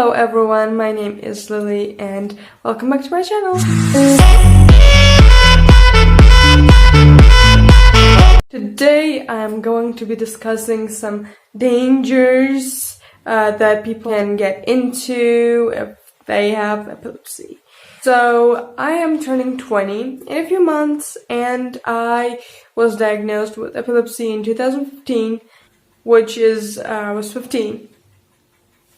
Hello everyone, my name is Lily and welcome back to my channel. Today I'm going to be discussing some dangers that people can get into if they have epilepsy. So I am turning 20 in a few months and I was diagnosed with epilepsy in 2015, which is I was 15.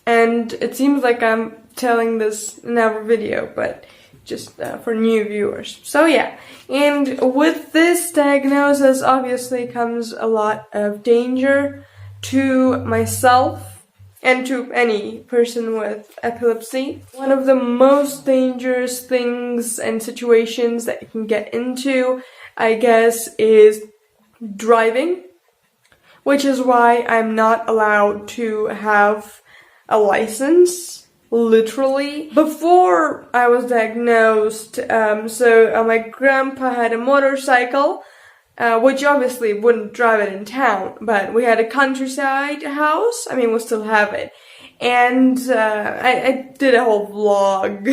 And it seems like I'm telling this in every video, but just for new viewers. So yeah, and with this diagnosis obviously comes a lot of danger to myself and to any person with epilepsy. One of the most dangerous things and situations that you can get into, I guess, is driving, which is why I'm not allowed to have a license, literally. Before I was diagnosed, my grandpa had a motorcycle, which obviously wouldn't drive it in town, but we had a countryside house. I mean, we still have it. And I did a whole vlog,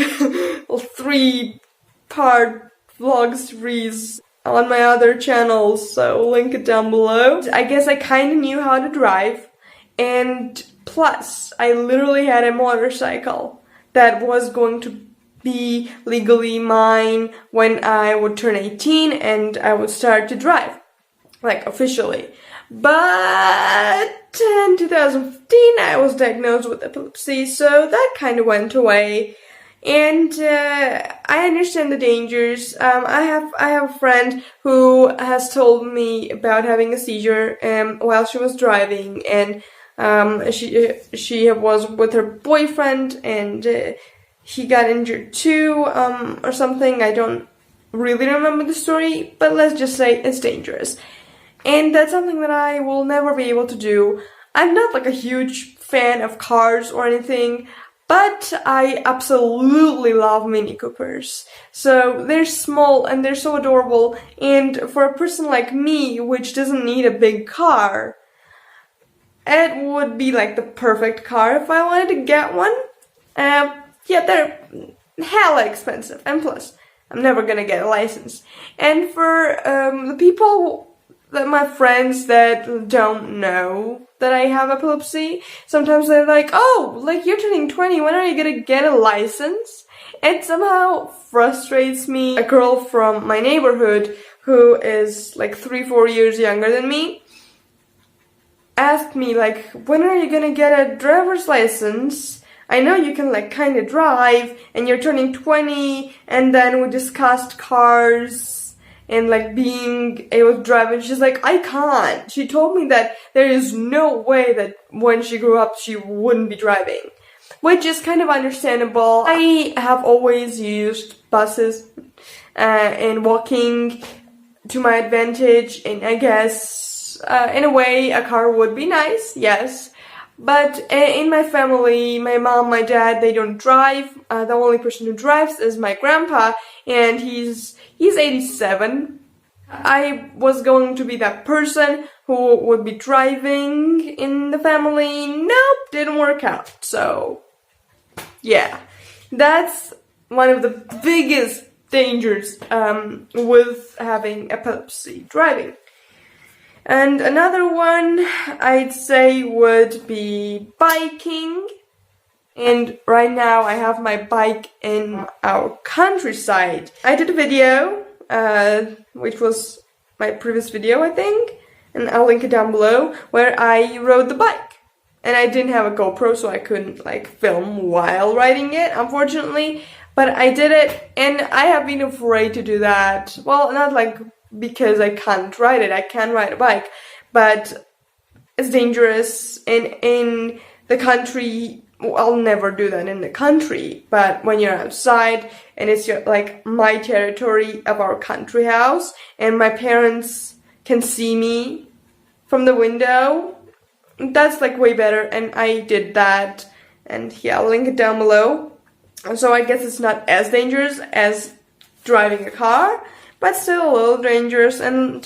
3-part vlog series on my other channels, so link it down below. I guess I kind of knew how to drive, and plus, I literally had a motorcycle that was going to be legally mine when I would turn 18 and I would start to drive, like officially. But in 2015 I was diagnosed with epilepsy, so that kind of went away. And I understand the dangers. I have a friend who has told me about having a seizure while she was driving, and she was with her boyfriend and he got injured too, or something. I don't really remember the story, but let's just say it's dangerous. And that's something that I will never be able to do. I'm not like a huge fan of cars or anything, but I absolutely love Mini Coopers. So they're small and they're so adorable, and for a person like me, which doesn't need a big car, it would be like the perfect car if I wanted to get one. Yeah, they're hella expensive, and plus, I'm never gonna get a license. And for the people, my friends that don't know that I have epilepsy, sometimes they're like, oh, like you're turning 20, when are you gonna get a license? It somehow frustrates me. A girl from my neighborhood who is like 3-4 years younger than me asked me, like, when are you gonna get a driver's license? I know you can like kind of drive and you're turning 20, and then we discussed cars and like being able to drive, and she's like, I can't. She told me that there is no way that when she grew up she wouldn't be driving, which is kind of understandable. I have always used buses and walking to my advantage, and I guess in a way, a car would be nice, yes. But in my family, my mom, my dad, they don't drive. The only person who drives is my grandpa, and he's 87. I was going to be that person who would be driving in the family. Nope, didn't work out. So, yeah. That's one of the biggest dangers with having epilepsy, driving. And another one I'd say would be biking. And right now I have my bike in our countryside. I did a video, which was my previous video, I think, and I'll link it down below, where I rode the bike. And I didn't have a GoPro, so I couldn't like film while riding it, unfortunately. But I did it, and I have been afraid to do that. Well, not like because I can't ride it. I can ride a bike, but it's dangerous. And in the country, well, I'll never do that in the country, but when you're outside and it's like my territory of our country house, and my parents can see me from the window, that's like way better. And I did that, and yeah, I'll link it down below. So I guess it's not as dangerous as driving a car, but still a little dangerous. And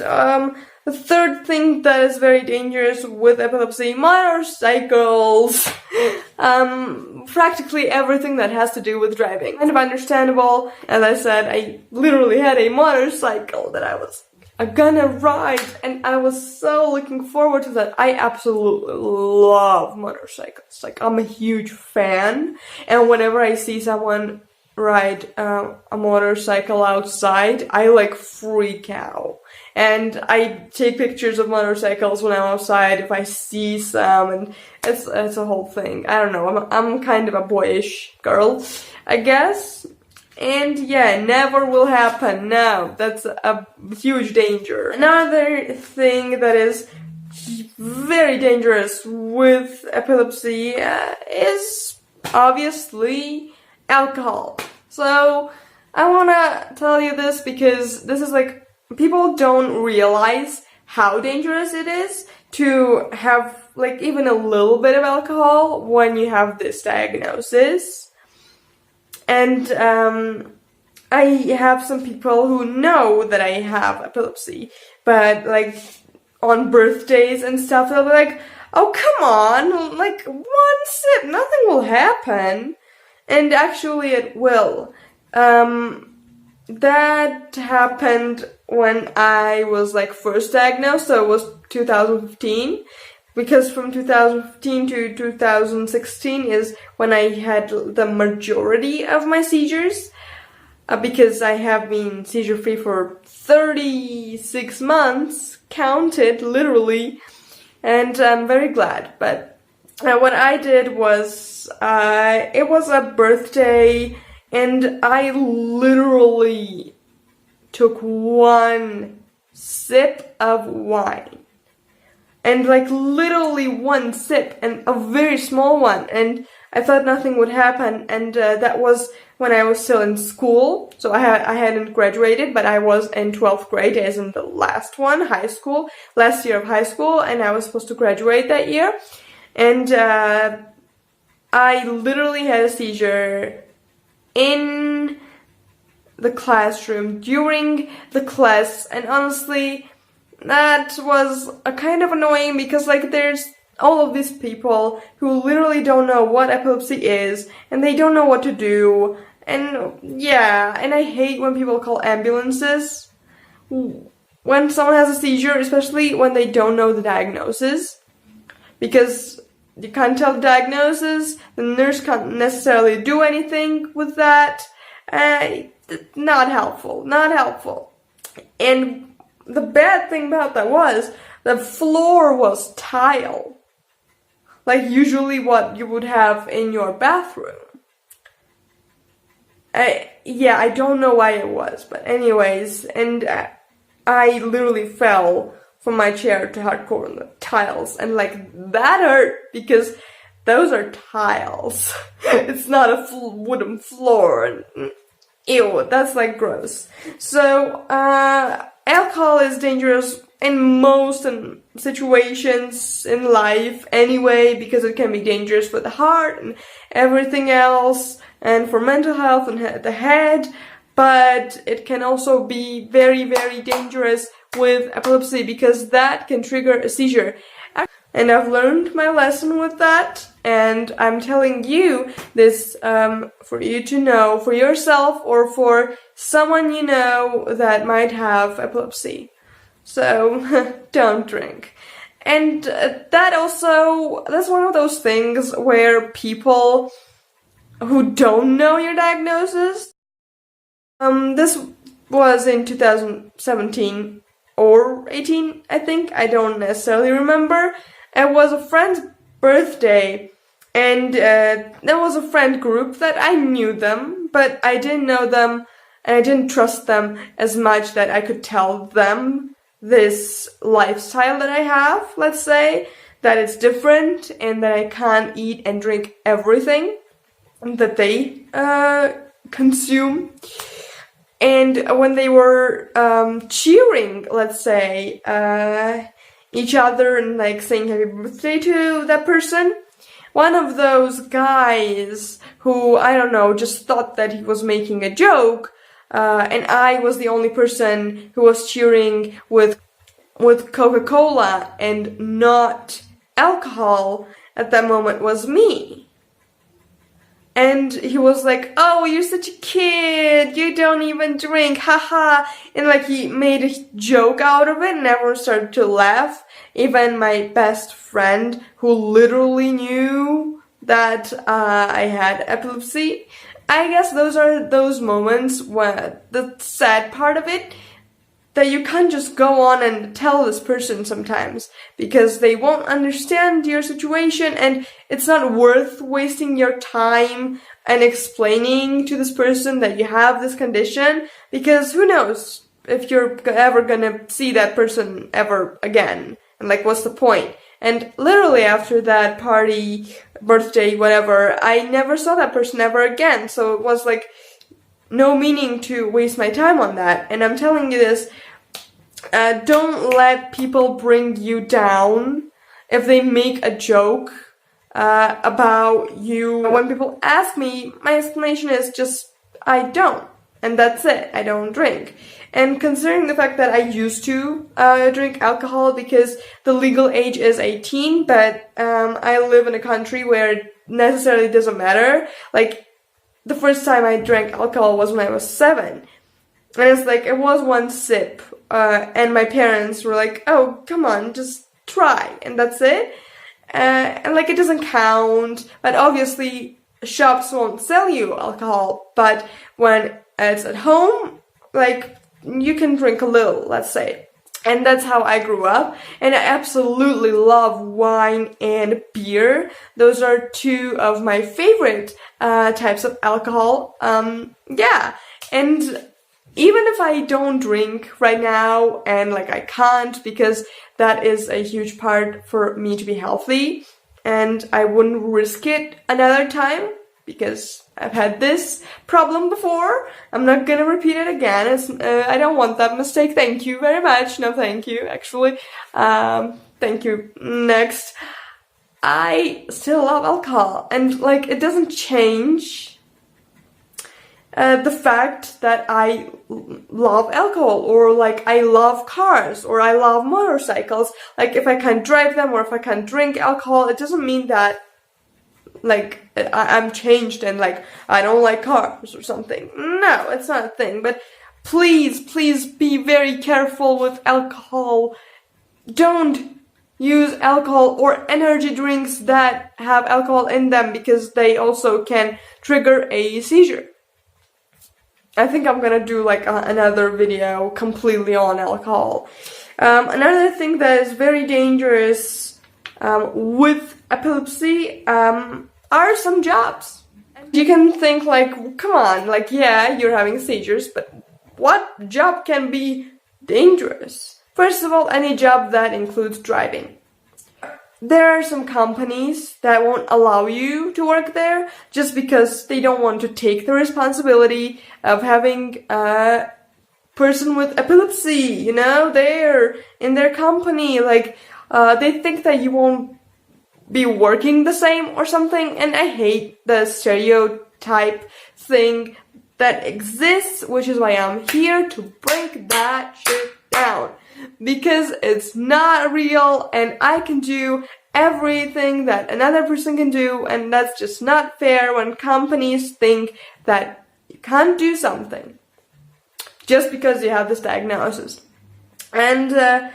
The third thing that is very dangerous with epilepsy, motorcycles. Practically everything that has to do with driving. Kind of understandable. As I said, I literally had a motorcycle that I was gonna ride, and I was so looking forward to that. I absolutely love motorcycles. Like, I'm a huge fan, and whenever I see someone ride a motorcycle outside, I like freak out. And I take pictures of motorcycles when I'm outside if I see some, and it's a whole thing. I don't know, I'm kind of a boyish girl, I guess. And yeah, never will happen. No, that's a huge danger. Another thing that is very dangerous with epilepsy is obviously alcohol. So I wanna tell you this because this is like, people don't realize how dangerous it is to have like even a little bit of alcohol when you have this diagnosis. And I have some people who know that I have epilepsy, but like on birthdays and stuff, they'll be like, oh, come on, like one sip, nothing will happen. And actually it will. That happened when I was like first diagnosed, so it was 2015. Because from 2015 to 2016 is when I had the majority of my seizures. Because I have been seizure-free for 36 months, counted literally, and I'm very glad. But what I did was, it was a birthday, and I literally took one sip of wine. And like literally one sip, and a very small one, and I thought nothing would happen. And that was when I was still in school, so I hadn't graduated, but I was in 12th grade, as in the last one, high school, last year of high school, and I was supposed to graduate that year. And I literally had a seizure in the classroom during the class, and honestly, that was a kind of annoying because like there's all of these people who literally don't know what epilepsy is, and they don't know what to do, and yeah, and I hate when people call ambulances when someone has a seizure, especially when they don't know the diagnosis, because you can't tell the diagnosis, the nurse can't necessarily do anything with that, not helpful, not helpful. And the bad thing about that was the floor was tile, like usually what you would have in your bathroom. Yeah, I don't know why it was, but anyways, and I literally fell from my chair to hardcore on the tiles, and like that hurt because those are tiles. It's not a wooden floor, and ew, that's like gross. So alcohol is dangerous in most situations in life anyway, because it can be dangerous for the heart and everything else, and for mental health and the head, but it can also be very, very dangerous with epilepsy because that can trigger a seizure. And I've learned my lesson with that, and I'm telling you this for you to know for yourself or for someone you know that might have epilepsy. So don't drink. And that's one of those things where people who don't know your diagnosis, this was in 2017 or 18, I think, I don't necessarily remember. It was a friend's birthday, and there was a friend group that I knew them, but I didn't know them, and I didn't trust them as much that I could tell them this lifestyle that I have, let's say, that it's different, and that I can't eat and drink everything that they consume. And when they were cheering, let's say, each other and like saying happy birthday to that person, one of those guys who, I don't know, just thought that he was making a joke, and I was the only person who was cheering with with Coca-Cola and not alcohol at that moment was me. And he was like, oh, you're such a kid, you don't even drink, haha. And like he made a joke out of it and everyone started to laugh. Even my best friend, who literally knew that I had epilepsy. I guess those are those moments where the sad part of it, that you can't just go on and tell this person sometimes because they won't understand your situation, and it's not worth wasting your time and explaining to this person that you have this condition, because who knows if you're ever gonna see that person ever again, and like what's the point? And literally after that party, birthday, whatever, I never saw that person ever again, so it was like no meaning to waste my time on that. And I'm telling you this, don't let people bring you down if they make a joke about you. When people ask me, my explanation is just, I don't. And that's it, I don't drink. And considering the fact that I used to drink alcohol because the legal age is 18, but I live in a country where it necessarily doesn't matter. Like, the first time I drank alcohol was when I was 7. And it's like, it was one sip. And my parents were like, oh, come on, just try. And that's it. And like, it doesn't count. But obviously, shops won't sell you alcohol. But when it's at home, like, you can drink a little, let's say. And that's how I grew up. And I absolutely love wine and beer. Those are two of my favorite types of alcohol. Yeah. And even if I don't drink right now, and like I can't, because that is a huge part for me to be healthy, and I wouldn't risk it another time, because I've had this problem before. I'm not gonna repeat it again. I don't want that mistake. Thank you very much. No, thank you, actually. Thank you. Next. I still love alcohol, and like, it doesn't change the fact that I love alcohol, or like I love cars, or I love motorcycles. Like, if I can't drive them, or if I can't drink alcohol, it doesn't mean that like I'm changed and like I don't like cars or something. No, it's not a thing. But please, please be very careful with alcohol. Don't use alcohol or energy drinks that have alcohol in them, because they also can trigger a seizure. I think I'm gonna do like another video completely on alcohol. Another thing that is very dangerous with epilepsy are some jobs. You can think like, come on, like, yeah, you're having seizures, but what job can be dangerous? First of all, any job that includes driving. There are some companies that won't allow you to work there just because they don't want to take the responsibility of having a person with epilepsy, you know, there in their company. Like, they think that you won't be working the same or something, and I hate the stereotype thing that exists, which is why I'm here to break that shit down. Because it's not real, and I can do everything that another person can do, and that's just not fair when companies think that you can't do something just because you have this diagnosis. And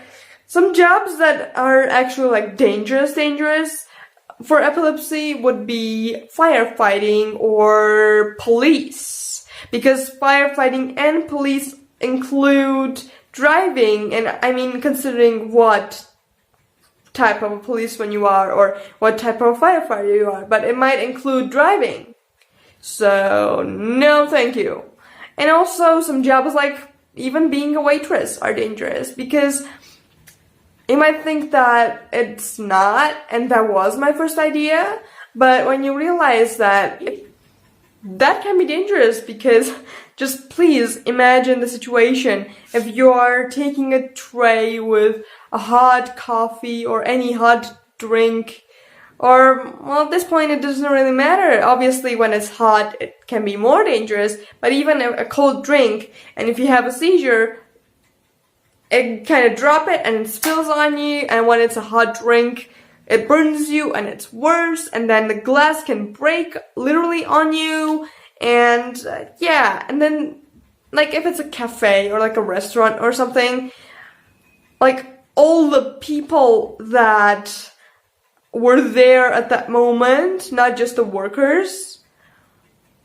some jobs that are actually like dangerous for epilepsy would be firefighting or police, because firefighting and police include driving. And I mean, considering what type of a policeman you are or what type of firefighter you are, but it might include driving. So no thank you. And also some jobs like even being a waitress are dangerous, because you might think that it's not, and that was my first idea, but when you realize that that can be dangerous, because just please imagine the situation if you are taking a tray with a hot coffee or any hot drink, or, well, at this point it doesn't really matter. Obviously when it's hot it can be more dangerous, but even a cold drink, and if you have a seizure, it kind of drop it and it spills on you, and when it's a hot drink, it burns you and it's worse, and then the glass can break literally on you, and yeah, and then like if it's a cafe or like a restaurant or something, like all the people that were there at that moment, not just the workers,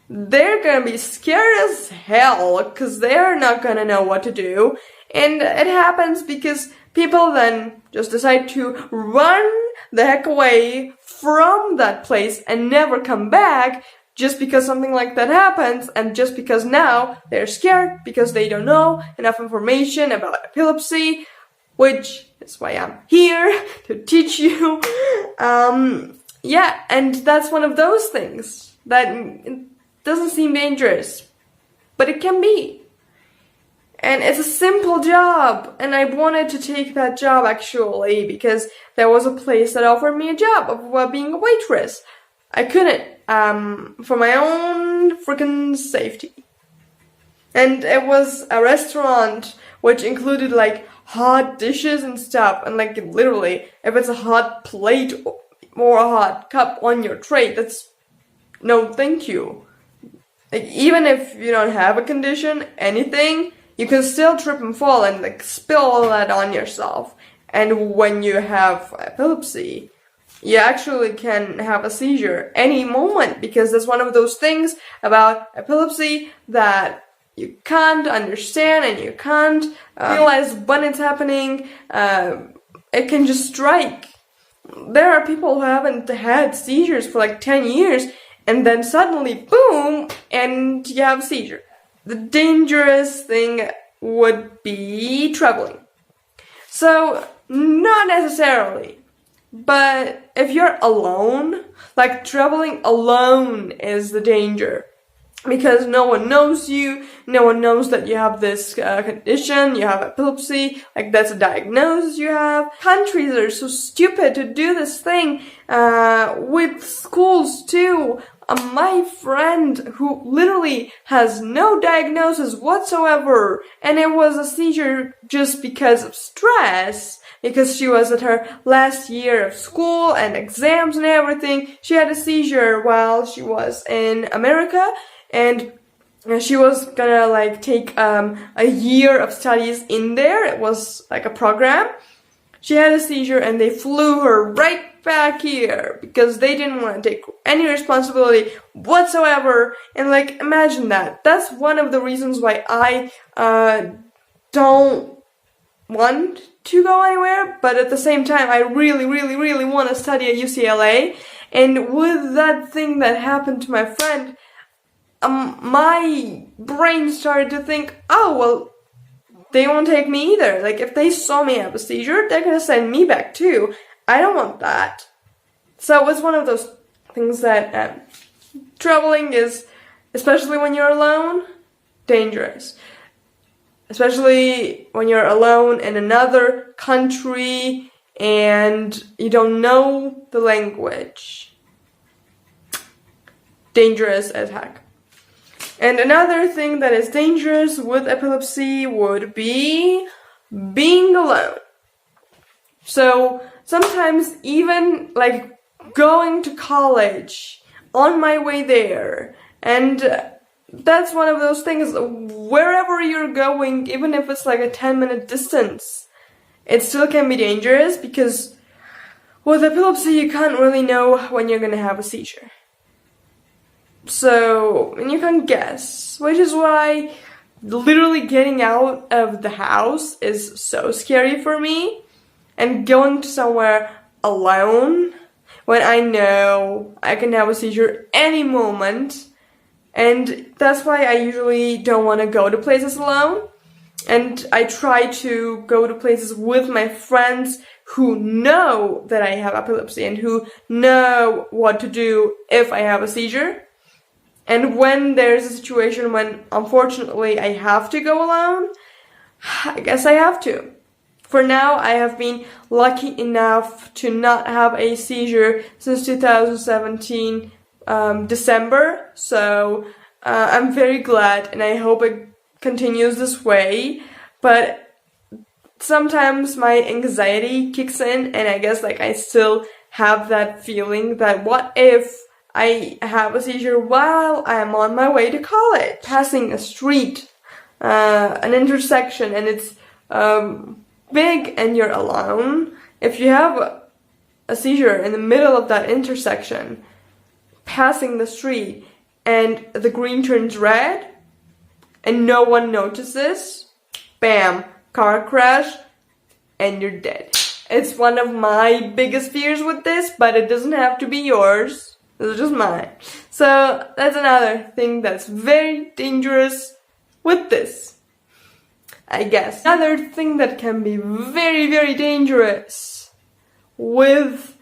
they're gonna be scared as hell because they're not gonna know what to do. And it happens because people then just decide to run the heck away from that place and never come back just because something like that happens, and just because now they're scared because they don't know enough information about epilepsy, which is why I'm here to teach you. Yeah, and that's one of those things that doesn't seem dangerous, but it can be. And it's a simple job, and I wanted to take that job actually because there was a place that offered me a job of being a waitress. I couldn't, for my own freaking safety. And it was a restaurant which included like hot dishes and stuff, and like literally, if it's a hot plate or a hot cup on your tray, that's no thank you. Like even if you don't have a condition, anything, you can still trip and fall and like spill all that on yourself. And when you have epilepsy, you actually can have a seizure any moment, because that's one of those things about epilepsy that you can't understand and you can't realize when it's happening. It can just strike. There are people who haven't had seizures for like 10 years, and then suddenly, boom, and you have a seizure. The dangerous thing would be traveling. So, not necessarily. But if you're alone, like traveling alone is the danger. Because no one knows you, no one knows that you have this condition, you have epilepsy, like that's a diagnosis you have. Countries are so stupid to do this thing with schools too. My friend who literally has no diagnosis whatsoever, and it was a seizure just because of stress, because she was at her last year of school and exams and everything. She had a seizure while she was in America, and she was gonna like take a year of studies in there. It was like a program. She had a seizure and they flew her right back here because they didn't want to take any responsibility whatsoever. And like, imagine that. That's one of the reasons why I don't want to go anywhere, but at the same time I really want to study at UCLA. And with that thing that happened to my friend, my brain started to think, oh well, they won't take me either. Like, if they saw me have a seizure, they're gonna send me back too. I don't want that. So it's one of those things that traveling is, especially when you're alone, dangerous. Especially when you're alone in another country and you don't know the language. Dangerous as heck. And another thing that is dangerous with epilepsy would be being alone. So sometimes even like going to college on my way there, and that's one of those things, wherever you're going, even if it's like a 10-minute distance, it still can be dangerous because with epilepsy you can't really know when you're gonna have a seizure. So, and you can guess, which is why literally getting out of the house is so scary for me, and going to somewhere alone when I know I can have a seizure any moment. And that's why I usually don't want to go to places alone, and I try to go to places with my friends who know that I have epilepsy and who know what to do if I have a seizure. And when there's a situation when, unfortunately, I have to go alone, I guess I have to. For now, I have been lucky enough to not have a seizure since 2017, December. So, I'm very glad, and I hope it continues this way. But sometimes my anxiety kicks in, and I guess like I still have that feeling that what if I have a seizure while I'm on my way to college, passing a street, an intersection, and it's big and you're alone. If you have a seizure in the middle of that intersection, passing the street, and the green turns red, and no one notices, bam, car crash, and you're dead. It's one of my biggest fears with this, but it doesn't have to be yours. This is just mine. So that's another thing that's very dangerous with this, I guess. Another thing that can be very, very dangerous with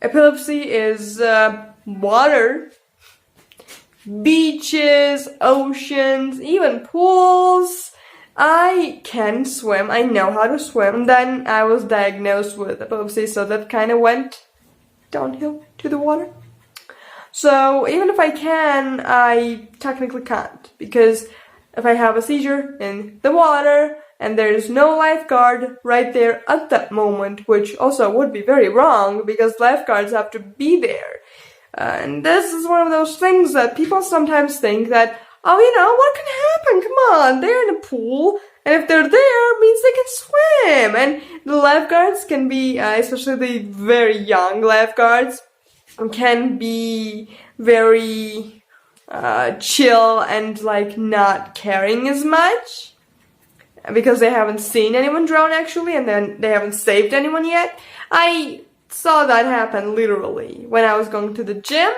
epilepsy is water. Beaches, oceans, even pools. I can swim, I know how to swim. Then I was diagnosed with epilepsy, so that kind of went downhill to the water. So even if I can, I technically can't, because if I have a seizure in the water and there's no lifeguard right there at that moment, which also would be very wrong because lifeguards have to be there. And this is one of those things that people sometimes think that, oh, you know, what can happen? Come on, they're in a pool, and if they're there, it means they can swim. And the lifeguards can be, especially the very young lifeguards, can be very chill and like not caring as much because they haven't seen anyone drown actually, and then they haven't saved anyone yet. I saw that happen literally when I was going to the gym,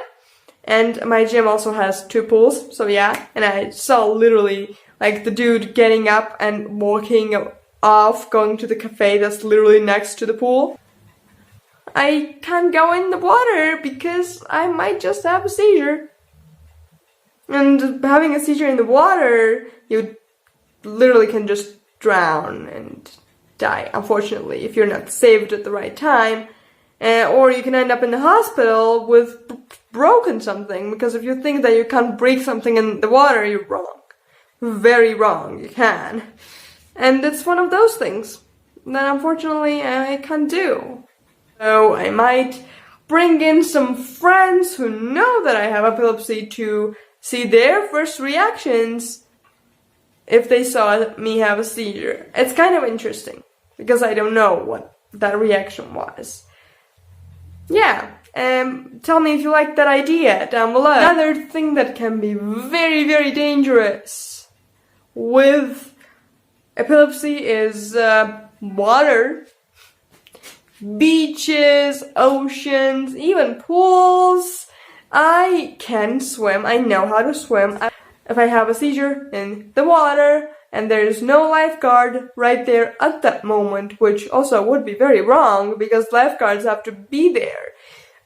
and my gym also has 2 pools, so yeah, and I saw literally like the dude getting up and walking off, going to the cafe that's literally next to the pool. I can't go in the water because I might just have a seizure. And having a seizure in the water, you literally can just drown and die, unfortunately, if you're not saved at the right time. Or you can end up in the hospital with broken something, because if you think that you can't break something in the water, you're wrong. Very wrong, you can. And it's one of those things that unfortunately I can't do. So I might bring in some friends who know that I have epilepsy to see their first reactions if they saw me have a seizure. It's kind of interesting, because I don't know what that reaction was. Yeah, tell me if you like that idea down below. Another thing that can be very, very dangerous with epilepsy is water. Beaches, oceans, even pools. I can swim, I know how to swim. If I have a seizure in the water and there's no lifeguard right there at that moment, which also would be very wrong because lifeguards have to be there.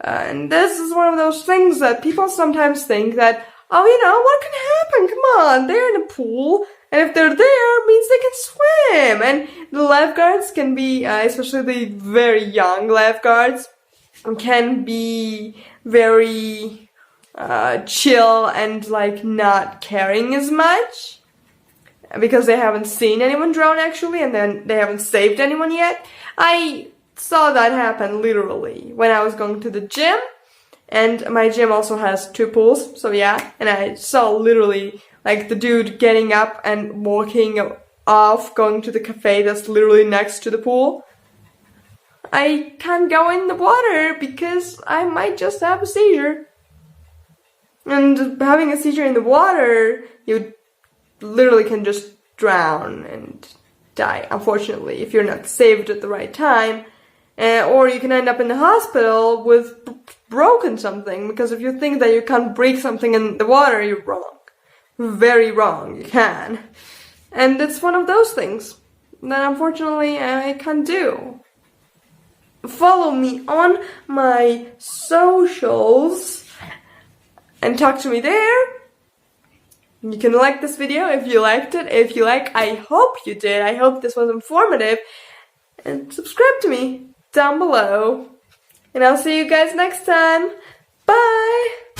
And this is one of those things that people sometimes think that, oh, you know, what can happen? Come on, they're in a pool, and if they're there, it means they can swim. And the lifeguards can be, especially the very young lifeguards, can be very chill and like not caring as much because they haven't seen anyone drown actually, and then they haven't saved anyone yet. I saw that happen literally when I was going to the gym, and my gym also has 2 pools, so yeah, and I saw literally like the dude getting up and walking off, going to the cafe that's literally next to the pool. I can't go in the water because I might just have a seizure. And having a seizure in the water, you literally can just drown and die, unfortunately, if you're not saved at the right time. Or you can end up in the hospital with broken something, because if you think that you can't break something in the water, you're wrong. Very wrong, you can. And it's one of those things that unfortunately I can't do. Follow me on my socials and talk to me there. You can like this video if you liked it. If you like, I hope you did. I hope this was informative. And subscribe to me down below. And I'll see you guys next time. Bye!